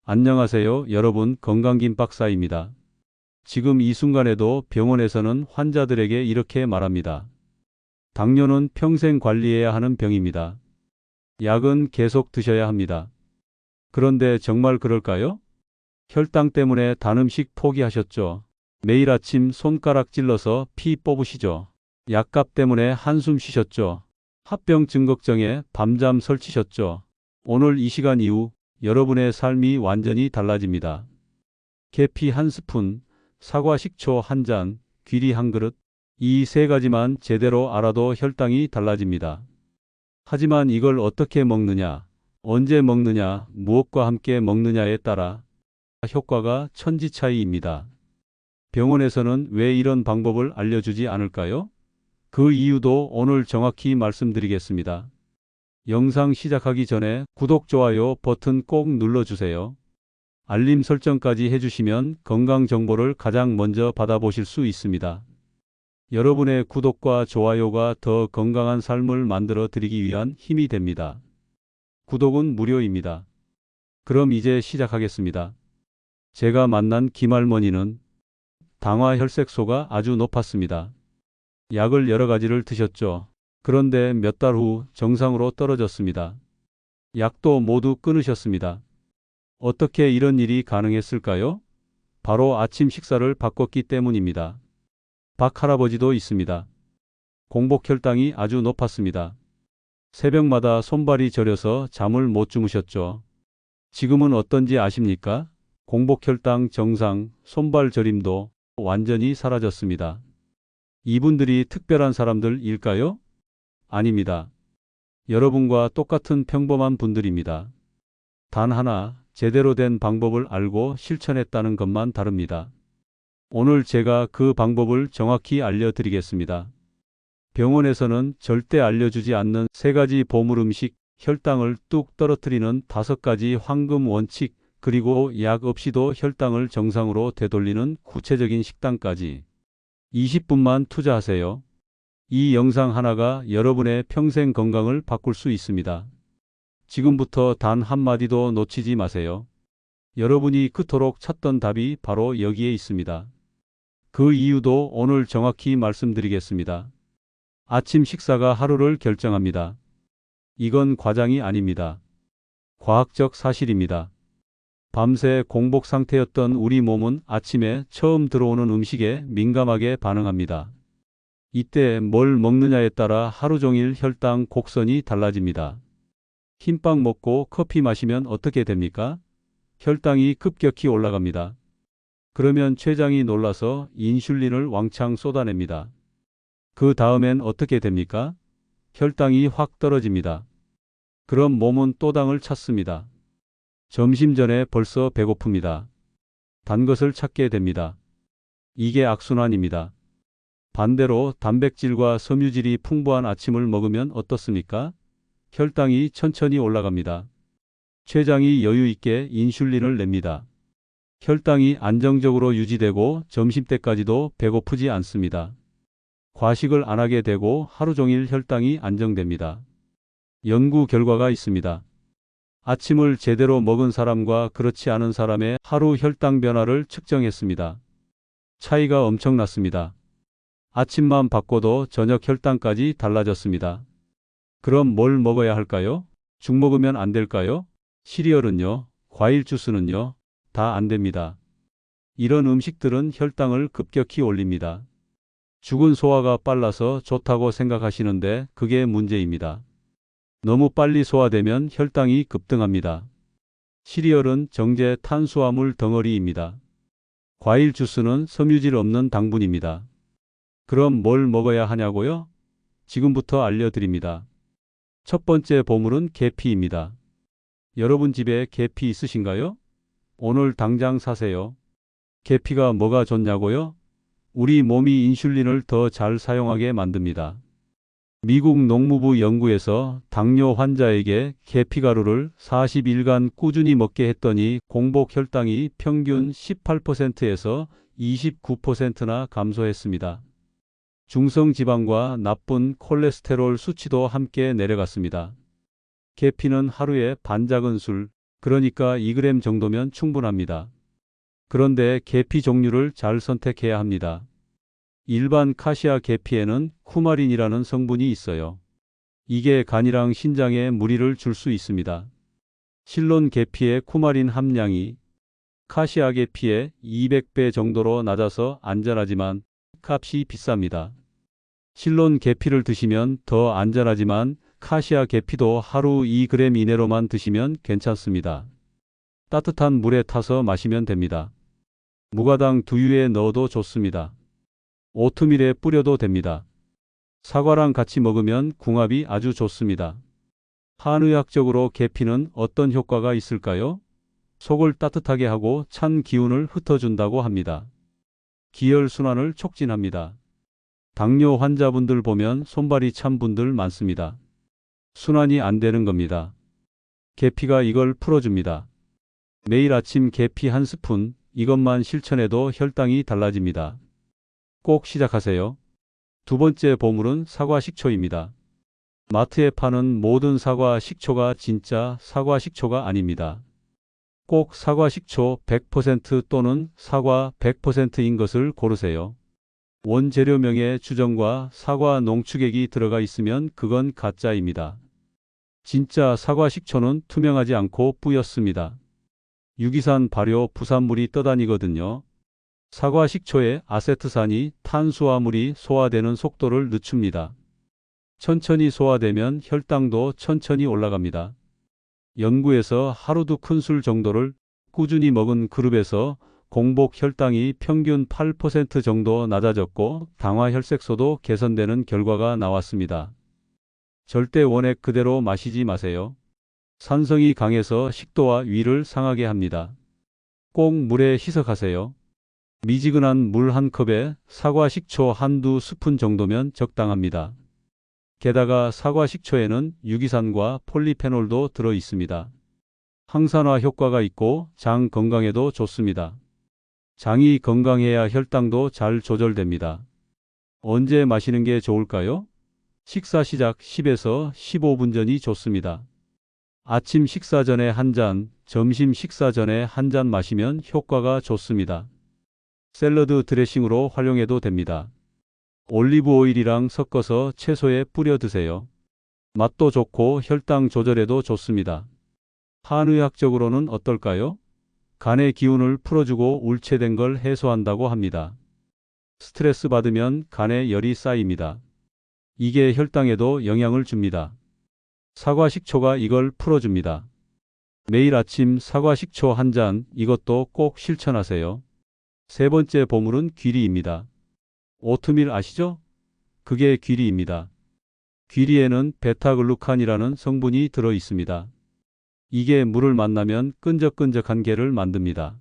안녕하세요, 여러분. 건강김박사입니다. 지금 이 순간에도 병원에서는 환자들에게 이렇게 말합니다. 당뇨는 평생 관리해야 하는 병입니다. 약은 계속 드셔야 합니다. 그런데 정말 그럴까요? 혈당 때문에 단 음식 포기하셨죠? 매일 아침 손가락 찔러서 피 뽑으시죠? 약값 때문에 한숨 쉬셨죠? 합병증 걱정에 밤잠 설치셨죠? 오늘 이 시간 이후 여러분의 삶이 완전히 달라집니다. 계피 한 스푼, 사과 식초 한 잔, 귀리 한 그릇. 이 세 가지만 제대로 알아도 혈당이 달라집니다. 하지만 이걸 어떻게 먹느냐, 언제 먹느냐, 무엇과 함께 먹느냐에 따라 효과가 천지 차이입니다. 병원에서는 왜 이런 방법을 알려주지 않을까요? 그 이유도 오늘 정확히 말씀드리겠습니다. 영상 시작하기 전에 구독, 좋아요 버튼 꼭 눌러주세요. 알림 설정까지 해주시면 건강 정보를 가장 먼저 받아보실 수 있습니다. 여러분의 구독과 좋아요가 더 건강한 삶을 만들어 드리기 위한 힘이 됩니다. 구독은 무료입니다. 그럼 이제 시작하겠습니다. 제가 만난 김할머니는 당화혈색소가 아주 높았습니다. 약을 여러 가지를 드셨죠. 그런데 몇 달 후 정상으로 떨어졌습니다. 약도 모두 끊으셨습니다. 어떻게 이런 일이 가능했을까요? 바로 아침 식사를 바꿨기 때문입니다. 박 할아버지도 있습니다. 공복 혈당이 아주 높았습니다. 새벽마다 손발이 저려서 잠을 못 주무셨죠. 지금은 어떤지 아십니까? 공복 혈당 정상, 손발 저림도 완전히 사라졌습니다. 이분들이 특별한 사람들일까요? 아닙니다. 여러분과 똑같은 평범한 분들입니다. 단 하나, 제대로 된 방법을 알고 실천했다는 것만 다릅니다. 오늘 제가 그 방법을 정확히 알려드리겠습니다. 병원에서는 절대 알려주지 않는 세 가지 보물 음식, 혈당을 뚝 떨어뜨리는 5가지 황금 원칙, 그리고 약 없이도 혈당을 정상으로 되돌리는 구체적인 식단까지. 20분만 투자하세요. 이 영상 하나가 여러분의 평생 건강을 바꿀 수 있습니다. 지금부터 단 한마디도 놓치지 마세요. 여러분이 그토록 찾던 답이 바로 여기에 있습니다. 그 이유도 오늘 정확히 말씀드리겠습니다. 아침 식사가 하루를 결정합니다. 이건 과장이 아닙니다. 과학적 사실입니다. 밤새 공복 상태였던 우리 몸은 아침에 처음 들어오는 음식에 민감하게 반응합니다. 이때 뭘 먹느냐에 따라 하루 종일 혈당 곡선이 달라집니다. 흰빵 먹고 커피 마시면 어떻게 됩니까? 혈당이 급격히 올라갑니다. 그러면 췌장이 놀라서 인슐린을 왕창 쏟아냅니다. 그 다음엔 어떻게 됩니까? 혈당이 확 떨어집니다. 그럼 몸은 또 당을 찾습니다. 점심 전에 벌써 배고픕니다. 단 것을 찾게 됩니다. 이게 악순환입니다. 반대로 단백질과 섬유질이 풍부한 아침을 먹으면 어떻습니까? 혈당이 천천히 올라갑니다. 췌장이 여유 있게 인슐린을 냅니다. 혈당이 안정적으로 유지되고 점심때까지도 배고프지 않습니다. 과식을 안 하게 되고 하루 종일 혈당이 안정됩니다. 연구 결과가 있습니다. 아침을 제대로 먹은 사람과 그렇지 않은 사람의 하루 혈당 변화를 측정했습니다. 차이가 엄청났습니다. 아침만 바꿔도 저녁 혈당까지 달라졌습니다. 그럼 뭘 먹어야 할까요? 죽 먹으면 안 될까요? 시리얼은요? 과일 주스는요? 다 안 됩니다. 이런 음식들은 혈당을 급격히 올립니다. 죽은 소화가 빨라서 좋다고 생각하시는데 그게 문제입니다. 너무 빨리 소화되면 혈당이 급등합니다. 시리얼은 정제 탄수화물 덩어리입니다. 과일 주스는 섬유질 없는 당분입니다. 그럼 뭘 먹어야 하냐고요? 지금부터 알려드립니다. 첫 번째 보물은 계피입니다. 여러분 집에 계피 있으신가요? 오늘 당장 사세요. 계피가 뭐가 좋냐고요? 우리 몸이 인슐린을 더 잘 사용하게 만듭니다. 미국 농무부 연구에서 당뇨 환자에게 계피가루를 40일간 꾸준히 먹게 했더니 공복 혈당이 평균 18%에서 29%나 감소했습니다. 중성지방과 나쁜 콜레스테롤 수치도 함께 내려갔습니다. 계피는 하루에 반작은 술, 그러니까 2g 정도면 충분합니다. 그런데 계피 종류를 잘 선택해야 합니다. 일반 카시아 계피에는 쿠마린이라는 성분이 있어요. 이게 간이랑 신장에 무리를 줄 수 있습니다. 실론 계피의 쿠마린 함량이 카시아 계피의 200배 정도로 낮아서 안전하지만 값이 비쌉니다. 실론 계피를 드시면 더 안전하지만 카시아 계피도 하루 2g 이내로만 드시면 괜찮습니다. 따뜻한 물에 타서 마시면 됩니다. 무가당 두유에 넣어도 좋습니다. 오트밀에 뿌려도 됩니다. 사과랑 같이 먹으면 궁합이 아주 좋습니다. 한의학적으로 계피는 어떤 효과가 있을까요? 속을 따뜻하게 하고 찬 기운을 흩어준다고 합니다. 기혈순환을 촉진합니다. 당뇨 환자분들 보면 손발이 찬 분들 많습니다. 순환이 안 되는 겁니다. 계피가 이걸 풀어줍니다. 매일 아침 계피 한 스푼, 이것만 실천해도 혈당이 달라집니다. 꼭 시작하세요. 두 번째 보물은 사과 식초입니다. 마트에 파는 모든 사과 식초가 진짜 사과 식초가 아닙니다. 꼭 사과 식초 100% 또는 사과 100%인 것을 고르세요. 원재료명에 주정과 사과 농축액이 들어가 있으면 그건 가짜입니다. 진짜 사과 식초는 투명하지 않고 뿌옇습니다. 유기산 발효 부산물이 떠다니거든요. 사과 식초의 아세트산이 탄수화물이 소화되는 속도를 늦춥니다. 천천히 소화되면 혈당도 천천히 올라갑니다. 연구에서 하루 2큰술 정도를 꾸준히 먹은 그룹에서 공복 혈당이 평균 8% 정도 낮아졌고 당화 혈색소도 개선되는 결과가 나왔습니다. 절대 원액 그대로 마시지 마세요. 산성이 강해서 식도와 위를 상하게 합니다. 꼭 물에 희석하세요. 미지근한 물 한 컵에 사과 식초 한두 스푼 정도면 적당합니다. 게다가 사과 식초에는 유기산과 폴리페놀도 들어 있습니다. 항산화 효과가 있고 장 건강에도 좋습니다. 장이 건강해야 혈당도 잘 조절됩니다. 언제 마시는 게 좋을까요? 식사 시작 10에서 15분 전이 좋습니다. 아침 식사 전에 한 잔, 점심 식사 전에 한 잔 마시면 효과가 좋습니다. 샐러드 드레싱으로 활용해도 됩니다. 올리브 오일이랑 섞어서 채소에 뿌려 드세요. 맛도 좋고 혈당 조절에도 좋습니다. 한의학적으로는 어떨까요? 간의 기운을 풀어주고 울체된 걸 해소한다고 합니다. 스트레스 받으면 간에 열이 쌓입니다. 이게 혈당에도 영향을 줍니다. 사과 식초가 이걸 풀어줍니다. 매일 아침 사과 식초 한 잔, 이것도 꼭 실천하세요. 세 번째 보물은 귀리입니다. 오트밀 아시죠? 그게 귀리입니다. 귀리에는 베타글루칸이라는 성분이 들어 있습니다. 이게 물을 만나면 끈적끈적한 겔을 만듭니다.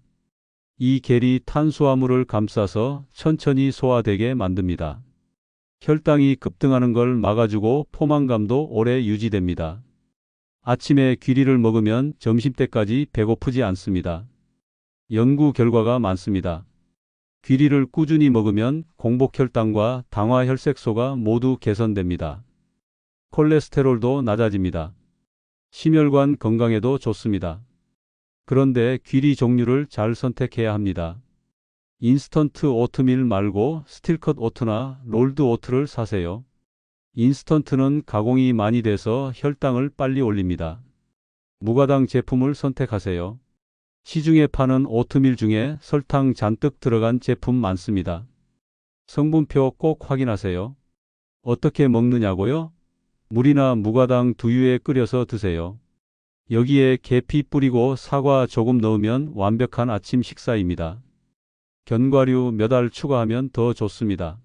이 겔이 탄수화물을 감싸서 천천히 소화되게 만듭니다. 혈당이 급등하는 걸 막아주고 포만감도 오래 유지됩니다. 아침에 귀리를 먹으면 점심때까지 배고프지 않습니다. 연구 결과가 많습니다. 귀리를 꾸준히 먹으면 공복혈당과 당화혈색소가 모두 개선됩니다. 콜레스테롤도 낮아집니다. 심혈관 건강에도 좋습니다. 그런데 귀리 종류를 잘 선택해야 합니다. 인스턴트 오트밀 말고 스틸컷 오트나 롤드 오트를 사세요. 인스턴트는 가공이 많이 돼서 혈당을 빨리 올립니다. 무가당 제품을 선택하세요. 시중에 파는 오트밀 중에 설탕 잔뜩 들어간 제품 많습니다. 성분표 꼭 확인하세요. 어떻게 먹느냐고요? 물이나 무가당 두유에 끓여서 드세요. 여기에 계피 뿌리고 사과 조금 넣으면 완벽한 아침 식사입니다. 견과류 몇 알 추가하면 더 좋습니다.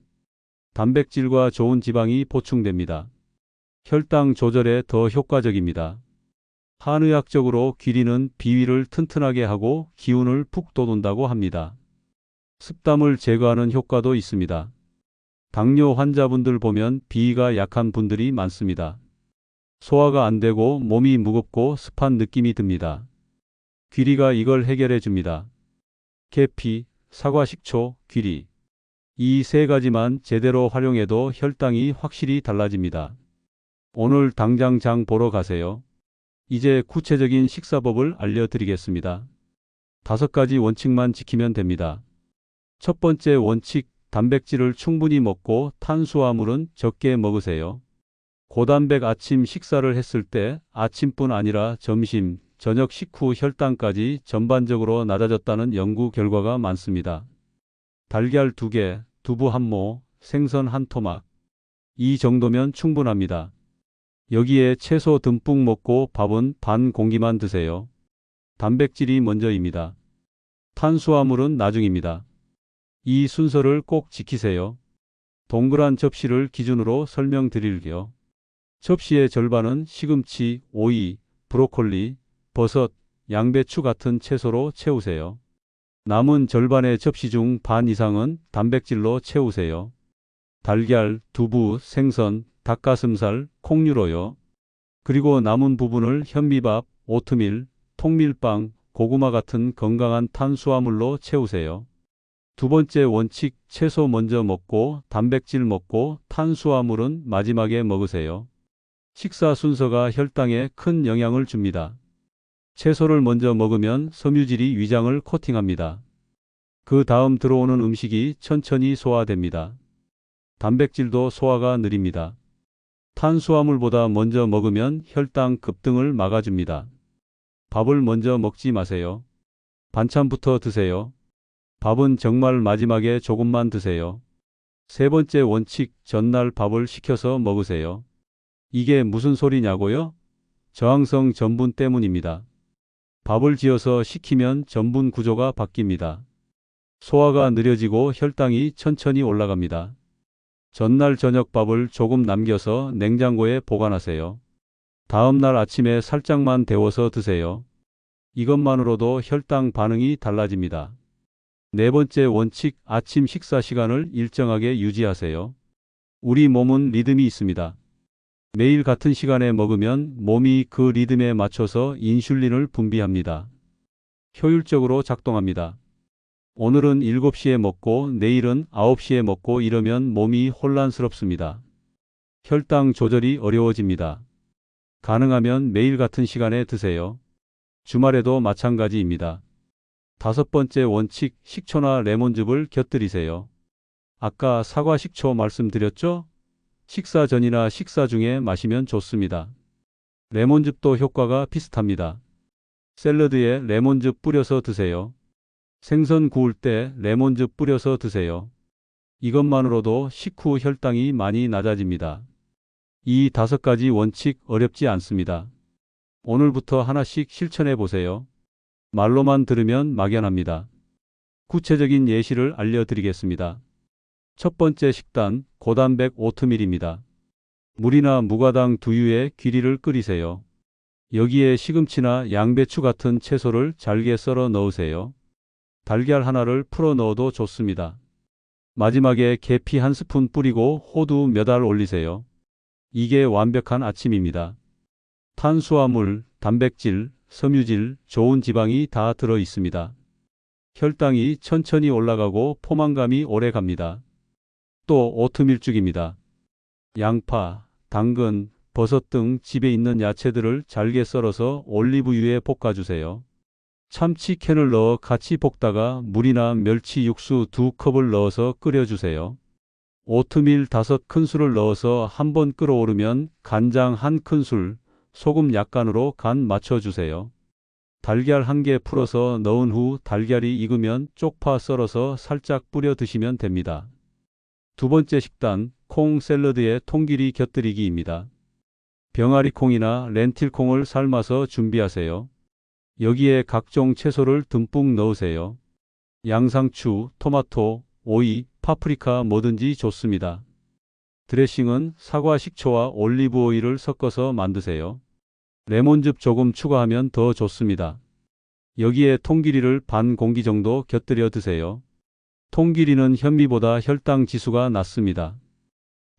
단백질과 좋은 지방이 보충됩니다. 혈당 조절에 더 효과적입니다. 한의학적으로 귀리는 비위를 튼튼하게 하고 기운을 푹 돋운다고 합니다. 습담을 제거하는 효과도 있습니다. 당뇨 환자분들 보면 비위가 약한 분들이 많습니다. 소화가 안 되고 몸이 무겁고 습한 느낌이 듭니다. 귀리가 이걸 해결해 줍니다. 계피, 사과 식초, 귀리. 이 세 가지만 제대로 활용해도 혈당이 확실히 달라집니다. 오늘 당장 장 보러 가세요. 이제 구체적인 식사법을 알려드리겠습니다. 5가지 원칙만 지키면 됩니다. 첫 번째 원칙, 단백질을 충분히 먹고 탄수화물은 적게 먹으세요. 고단백 아침 식사를 했을 때 아침뿐 아니라 점심, 저녁 식후 혈당까지 전반적으로 낮아졌다는 연구 결과가 많습니다. 달걀 2개, 두부 1모, 생선 1토막. 이 정도면 충분합니다. 여기에 채소 듬뿍 먹고 밥은 반 공기만 드세요. 단백질이 먼저입니다. 탄수화물은 나중입니다. 이 순서를 꼭 지키세요. 동그란 접시를 기준으로 설명드릴게요. 접시의 절반은 시금치, 오이, 브로콜리, 버섯, 양배추 같은 채소로 채우세요. 남은 절반의 접시 중 반 이상은 단백질로 채우세요. 달걀, 두부, 생선, 닭가슴살, 콩류로요. 그리고 남은 부분을 현미밥, 오트밀, 통밀빵, 고구마 같은 건강한 탄수화물로 채우세요. 두 번째 원칙, 채소 먼저 먹고 단백질 먹고 탄수화물은 마지막에 먹으세요. 식사 순서가 혈당에 큰 영향을 줍니다. 채소를 먼저 먹으면 섬유질이 위장을 코팅합니다. 그 다음 들어오는 음식이 천천히 소화됩니다. 단백질도 소화가 느립니다. 탄수화물보다 먼저 먹으면 혈당 급등을 막아줍니다. 밥을 먼저 먹지 마세요. 반찬부터 드세요. 밥은 정말 마지막에 조금만 드세요. 세 번째 원칙, 전날 밥을 식혀서 먹으세요. 이게 무슨 소리냐고요? 저항성 전분 때문입니다. 밥을 지어서 식히면 전분 구조가 바뀝니다. 소화가 느려지고 혈당이 천천히 올라갑니다. 전날 저녁 밥을 조금 남겨서 냉장고에 보관하세요. 다음 날 아침에 살짝만 데워서 드세요. 이것만으로도 혈당 반응이 달라집니다. 네 번째 원칙, 아침 식사 시간을 일정하게 유지하세요. 우리 몸은 리듬이 있습니다. 매일 같은 시간에 먹으면 몸이 그 리듬에 맞춰서 인슐린을 분비합니다. 효율적으로 작동합니다. 오늘은 7시에 먹고 내일은 9시에 먹고 이러면 몸이 혼란스럽습니다. 혈당 조절이 어려워집니다. 가능하면 매일 같은 시간에 드세요. 주말에도 마찬가지입니다. 5번째 원칙, 식초나 레몬즙을 곁들이세요. 아까 사과 식초 말씀드렸죠? 식사 전이나 식사 중에 마시면 좋습니다. 레몬즙도 효과가 비슷합니다. 샐러드에 레몬즙 뿌려서 드세요. 생선 구울 때 레몬즙 뿌려서 드세요. 이것만으로도 식후 혈당이 많이 낮아집니다. 이 5가지 원칙 어렵지 않습니다. 오늘부터 하나씩 실천해 보세요. 말로만 들으면 막연합니다. 구체적인 예시를 알려드리겠습니다. 첫 번째 식단, 고단백 오트밀입니다. 물이나 무가당 두유에 귀리를 끓이세요. 여기에 시금치나 양배추 같은 채소를 잘게 썰어 넣으세요. 달걀 하나를 풀어 넣어도 좋습니다. 마지막에 계피 1스푼 뿌리고 호두 몇 알 올리세요. 이게 완벽한 아침입니다. 탄수화물, 단백질, 섬유질, 좋은 지방이 다 들어 있습니다. 혈당이 천천히 올라가고 포만감이 오래 갑니다. 또 오트밀죽입니다. 양파, 당근, 버섯 등 집에 있는 야채들을 잘게 썰어서 올리브유에 볶아주세요. 참치 캔을 넣어 같이 볶다가 물이나 멸치 육수 2컵을 넣어서 끓여주세요. 오트밀 5큰술을 넣어서 한번 끓어오르면 간장 1큰술, 소금 약간으로 간 맞춰주세요. 달걀 1개 풀어서 넣은 후 달걀이 익으면 쪽파 썰어서 살짝 뿌려 드시면 됩니다. 두 번째 식단, 콩 샐러드에 통길이 곁들이기입니다. 병아리 콩이나 렌틸 콩을 삶아서 준비하세요. 여기에 각종 채소를 듬뿍 넣으세요. 양상추, 토마토, 오이, 파프리카 뭐든지 좋습니다. 드레싱은 사과 식초와 올리브 오일을 섞어서 만드세요. 레몬즙 조금 추가하면 더 좋습니다. 여기에 통기리를 반 공기 정도 곁들여 드세요. 통기리는 현미보다 혈당 지수가 낮습니다.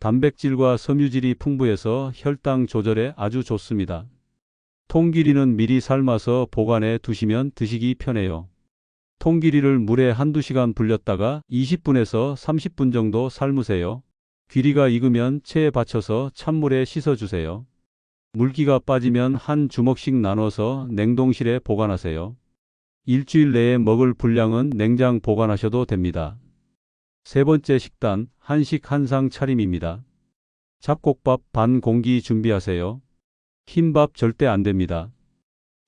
단백질과 섬유질이 풍부해서 혈당 조절에 아주 좋습니다. 통기리는 미리 삶아서 보관해 두시면 드시기 편해요. 통기리를 물에 한두 시간 불렸다가 20분에서 30분 정도 삶으세요. 귀리가 익으면 체에 받쳐서 찬물에 씻어주세요. 물기가 빠지면 한 주먹씩 나눠서 냉동실에 보관하세요. 일주일 내에 먹을 분량은 냉장 보관하셔도 됩니다. 세 번째 식단, 한식 한상 차림입니다. 잡곡밥 반 공기 준비하세요. 흰밥 절대 안 됩니다.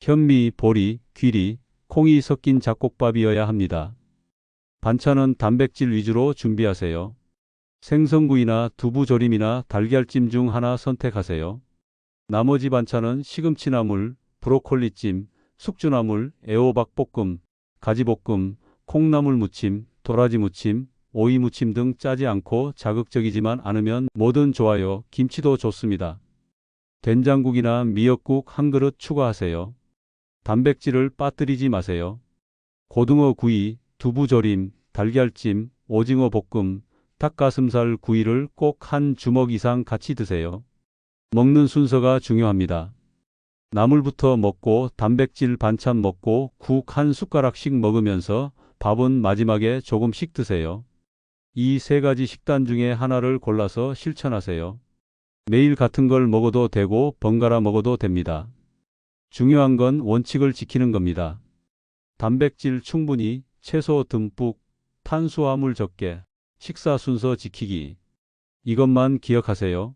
현미, 보리, 귀리, 콩이 섞인 잡곡밥이어야 합니다. 반찬은 단백질 위주로 준비하세요. 생선구이나 두부조림이나 달걀찜 중 하나 선택하세요. 나머지 반찬은 시금치나물, 브로콜리찜, 숙주나물, 애호박볶음, 가지볶음, 콩나물 무침, 도라지 무침, 오이 무침 등 짜지 않고 자극적이지만 않으면 뭐든 좋아요. 김치도 좋습니다. 된장국이나 미역국 한 그릇 추가하세요. 단백질을 빠뜨리지 마세요. 고등어 구이, 두부조림, 달걀찜, 오징어 볶음, 닭가슴살 구이를 꼭 한 주먹 이상 같이 드세요. 먹는 순서가 중요합니다. 나물부터 먹고 단백질 반찬 먹고 국 한 숟가락씩 먹으면서 밥은 마지막에 조금씩 드세요. 이 세 가지 식단 중에 하나를 골라서 실천하세요. 매일 같은 걸 먹어도 되고 번갈아 먹어도 됩니다. 중요한 건 원칙을 지키는 겁니다. 단백질 충분히, 채소 듬뿍, 탄수화물 적게, 식사 순서 지키기. 이것만 기억하세요.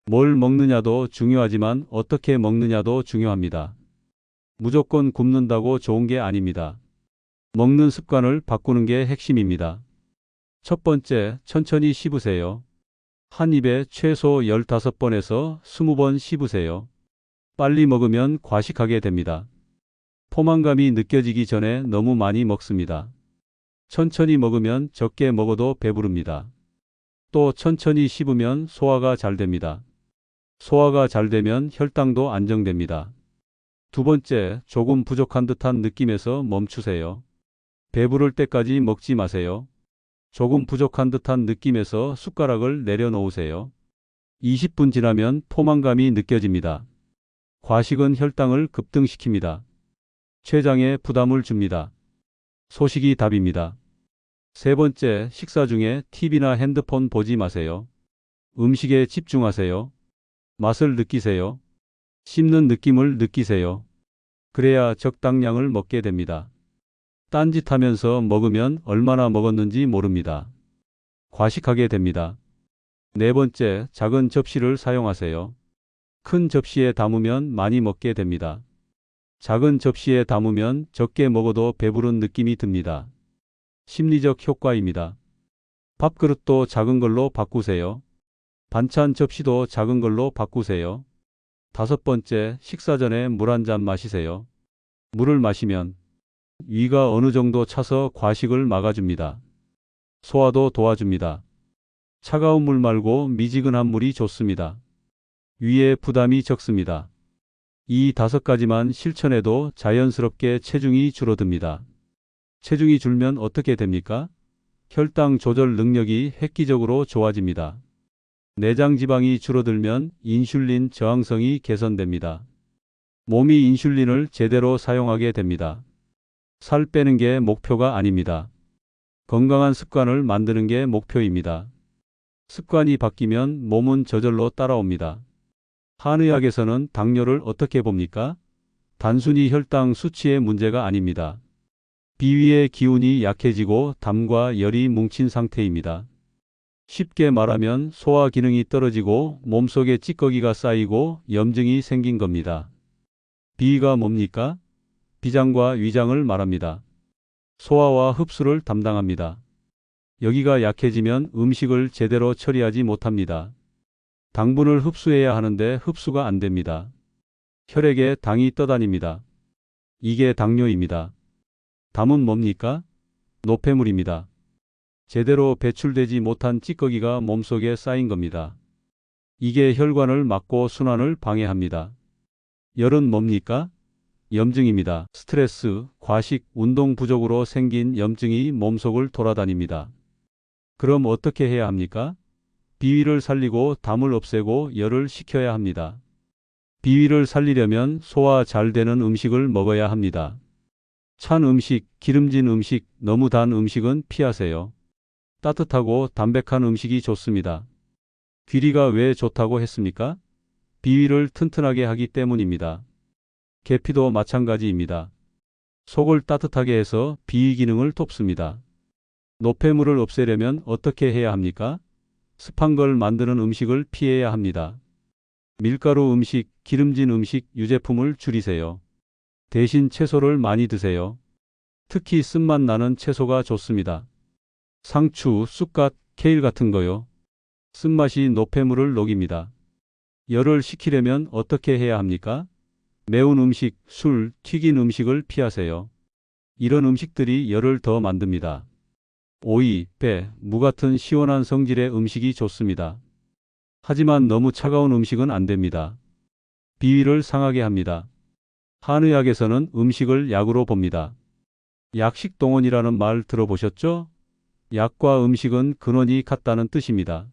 뭘 먹느냐도 중요하지만 어떻게 먹느냐도 중요합니다. 무조건 굶는다고 좋은 게 아닙니다. 먹는 습관을 바꾸는 게 핵심입니다. 첫 번째, 천천히 씹으세요. 한 입에 최소 15번에서 20번 씹으세요. 빨리 먹으면 과식하게 됩니다. 포만감이 느껴지기 전에 너무 많이 먹습니다. 천천히 먹으면 적게 먹어도 배부릅니다. 또 천천히 씹으면 소화가 잘 됩니다. 소화가 잘 되면 혈당도 안정됩니다. 두 번째, 조금 부족한 듯한 느낌에서 멈추세요. 배부를 때까지 먹지 마세요. 조금 부족한 듯한 느낌에서 숟가락을 내려놓으세요. 20분 지나면 포만감이 느껴집니다. 과식은 혈당을 급등시킵니다. 췌장에 부담을 줍니다. 소식이 답입니다. 세 번째, 식사 중에 TV나 핸드폰 보지 마세요. 음식에 집중하세요. 맛을 느끼세요. 씹는 느낌을 느끼세요. 그래야 적당량을 먹게 됩니다. 딴짓하면서 먹으면 얼마나 먹었는지 모릅니다. 과식하게 됩니다. 네 번째, 작은 접시를 사용하세요. 큰 접시에 담으면 많이 먹게 됩니다. 작은 접시에 담으면 적게 먹어도 배부른 느낌이 듭니다. 심리적 효과입니다. 밥그릇도 작은 걸로 바꾸세요. 반찬 접시도 작은 걸로 바꾸세요. 다섯 번째, 식사 전에 물 한 잔 마시세요. 물을 마시면 위가 어느 정도 차서 과식을 막아줍니다. 소화도 도와줍니다. 차가운 물 말고 미지근한 물이 좋습니다. 위에 부담이 적습니다. 이 다섯 가지만 실천해도 자연스럽게 체중이 줄어듭니다. 체중이 줄면 어떻게 됩니까? 혈당 조절 능력이 획기적으로 좋아집니다. 내장 지방이 줄어들면 인슐린 저항성이 개선됩니다. 몸이 인슐린을 제대로 사용하게 됩니다. 살 빼는 게 목표가 아닙니다. 건강한 습관을 만드는 게 목표입니다. 습관이 바뀌면 몸은 저절로 따라옵니다. 한의학에서는 당뇨를 어떻게 봅니까? 단순히 혈당 수치의 문제가 아닙니다. 비위의 기운이 약해지고 담과 열이 뭉친 상태입니다. 쉽게 말하면 소화 기능이 떨어지고 몸속에 찌꺼기가 쌓이고 염증이 생긴 겁니다. 비위가 뭡니까? 비장과 위장을 말합니다. 소화와 흡수를 담당합니다. 여기가 약해지면 음식을 제대로 처리하지 못합니다. 당분을 흡수해야 하는데 흡수가 안 됩니다. 혈액에 당이 떠다닙니다. 이게 당뇨입니다. 담은 뭡니까? 노폐물입니다. 제대로 배출되지 못한 찌꺼기가 몸속에 쌓인 겁니다. 이게 혈관을 막고 순환을 방해합니다. 열은 뭡니까? 염증입니다. 스트레스, 과식, 운동 부족으로 생긴 염증이 몸속을 돌아다닙니다. 그럼 어떻게 해야 합니까? 비위를 살리고 담을 없애고 열을 식혀야 합니다. 비위를 살리려면 소화 잘 되는 음식을 먹어야 합니다. 찬 음식, 기름진 음식, 너무 단 음식은 피하세요. 따뜻하고 담백한 음식이 좋습니다. 귀리가 왜 좋다고 했습니까? 비위를 튼튼하게 하기 때문입니다. 계피도 마찬가지입니다. 속을 따뜻하게 해서 비위 기능을 돕습니다. 노폐물을 없애려면 어떻게 해야 합니까? 습한 걸 만드는 음식을 피해야 합니다. 밀가루 음식, 기름진 음식, 유제품을 줄이세요. 대신 채소를 많이 드세요. 특히 쓴맛 나는 채소가 좋습니다. 상추, 쑥갓, 케일 같은 거요. 쓴맛이 노폐물을 녹입니다. 열을 식히려면 어떻게 해야 합니까? 매운 음식, 술, 튀긴 음식을 피하세요. 이런 음식들이 열을 더 만듭니다. 오이, 배, 무 같은 시원한 성질의 음식이 좋습니다. 하지만 너무 차가운 음식은 안 됩니다. 비위를 상하게 합니다. 한의학에서는 음식을 약으로 봅니다. 약식동원이라는 말 들어보셨죠? 약과 음식은 근원이 같다는 뜻입니다.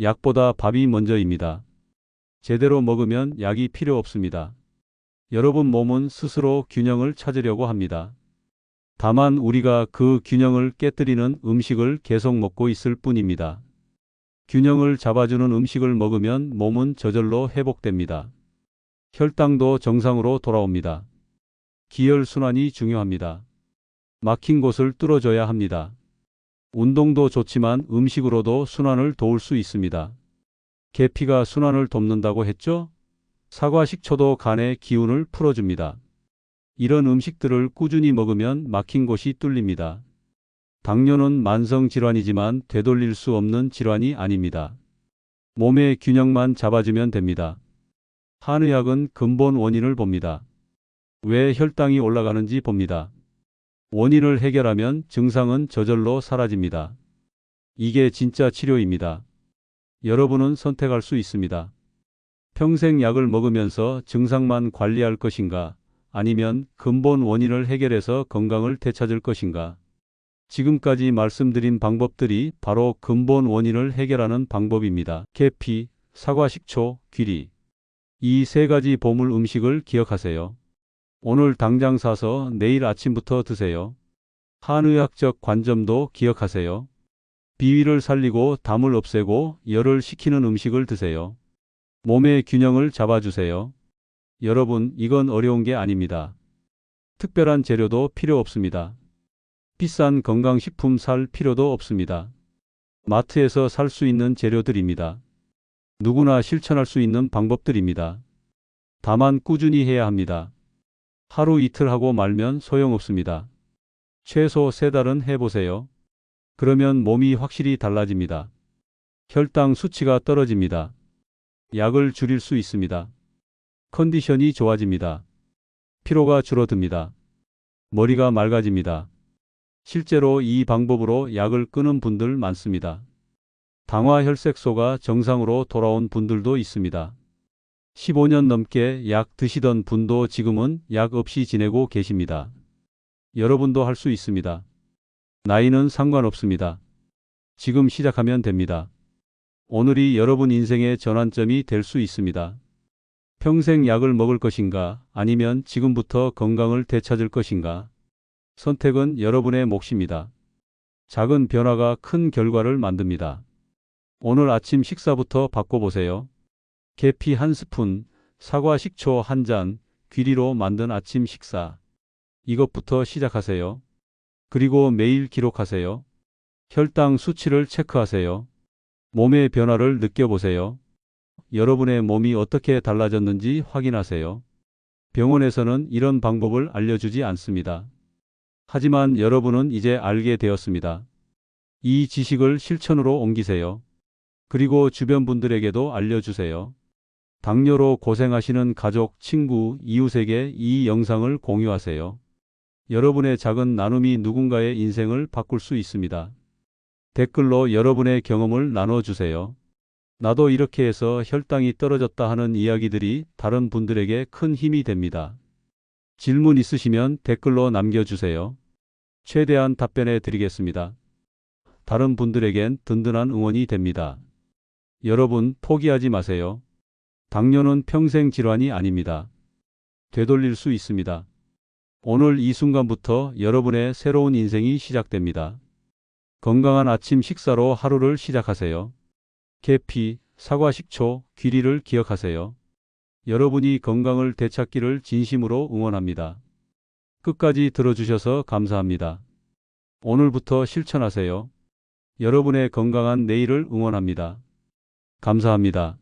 약보다 밥이 먼저입니다. 제대로 먹으면 약이 필요 없습니다. 여러분 몸은 스스로 균형을 찾으려고 합니다. 다만 우리가 그 균형을 깨뜨리는 음식을 계속 먹고 있을 뿐입니다. 균형을 잡아주는 음식을 먹으면 몸은 저절로 회복됩니다. 혈당도 정상으로 돌아옵니다. 기혈순환이 중요합니다. 막힌 곳을 뚫어줘야 합니다. 운동도 좋지만 음식으로도 순환을 도울 수 있습니다. 계피가 순환을 돕는다고 했죠? 사과 식초도 간의 기운을 풀어줍니다. 이런 음식들을 꾸준히 먹으면 막힌 곳이 뚫립니다. 당뇨는 만성 질환이지만 되돌릴 수 없는 질환이 아닙니다. 몸의 균형만 잡아주면 됩니다. 한의학은 근본 원인을 봅니다. 왜 혈당이 올라가는지 봅니다. 원인을 해결하면 증상은 저절로 사라집니다. 이게 진짜 치료입니다. 여러분은 선택할 수 있습니다. 평생 약을 먹으면서 증상만 관리할 것인가, 아니면 근본 원인을 해결해서 건강을 되찾을 것인가. 지금까지 말씀드린 방법들이 바로 근본 원인을 해결하는 방법입니다. 계피, 사과 식초, 귀리. 이 세 가지 보물 음식을 기억하세요. 오늘 당장 사서 내일 아침부터 드세요. 한의학적 관점도 기억하세요. 비위를 살리고 담을 없애고 열을 식히는 음식을 드세요. 몸의 균형을 잡아주세요. 여러분, 이건 어려운 게 아닙니다. 특별한 재료도 필요 없습니다. 비싼 건강식품 살 필요도 없습니다. 마트에서 살 수 있는 재료들입니다. 누구나 실천할 수 있는 방법들입니다. 다만 꾸준히 해야 합니다. 하루 이틀 하고 말면 소용없습니다. 최소 3달은 해보세요. 그러면 몸이 확실히 달라집니다. 혈당 수치가 떨어집니다. 약을 줄일 수 있습니다. 컨디션이 좋아집니다. 피로가 줄어듭니다. 머리가 맑아집니다. 실제로 이 방법으로 약을 끊은 분들 많습니다. 당화 혈색소가 정상으로 돌아온 분들도 있습니다. 15년 넘게 약 드시던 분도 지금은 약 없이 지내고 계십니다. 여러분도 할 수 있습니다. 나이는 상관없습니다. 지금 시작하면 됩니다. 오늘이 여러분 인생의 전환점이 될 수 있습니다. 평생 약을 먹을 것인가, 아니면 지금부터 건강을 되찾을 것인가. 선택은 여러분의 몫입니다. 작은 변화가 큰 결과를 만듭니다. 오늘 아침 식사부터 바꿔보세요. 계피 1스푼, 사과 식초 1잔, 귀리로 만든 아침 식사. 이것부터 시작하세요. 그리고 매일 기록하세요. 혈당 수치를 체크하세요. 몸의 변화를 느껴보세요. 여러분의 몸이 어떻게 달라졌는지 확인하세요. 병원에서는 이런 방법을 알려주지 않습니다. 하지만 여러분은 이제 알게 되었습니다. 이 지식을 실천으로 옮기세요. 그리고 주변 분들에게도 알려주세요. 당뇨로 고생하시는 가족, 친구, 이웃에게 이 영상을 공유하세요. 여러분의 작은 나눔이 누군가의 인생을 바꿀 수 있습니다. 댓글로 여러분의 경험을 나눠주세요. 나도 이렇게 해서 혈당이 떨어졌다 하는 이야기들이 다른 분들에게 큰 힘이 됩니다. 질문 있으시면 댓글로 남겨주세요. 최대한 답변해 드리겠습니다. 다른 분들에겐 든든한 응원이 됩니다. 여러분, 포기하지 마세요. 당뇨는 평생 질환이 아닙니다. 되돌릴 수 있습니다. 오늘 이 순간부터 여러분의 새로운 인생이 시작됩니다. 건강한 아침 식사로 하루를 시작하세요. 계피, 사과 식초, 귀리를 기억하세요. 여러분이 건강을 되찾기를 진심으로 응원합니다. 끝까지 들어주셔서 감사합니다. 오늘부터 실천하세요. 여러분의 건강한 내일을 응원합니다. 감사합니다.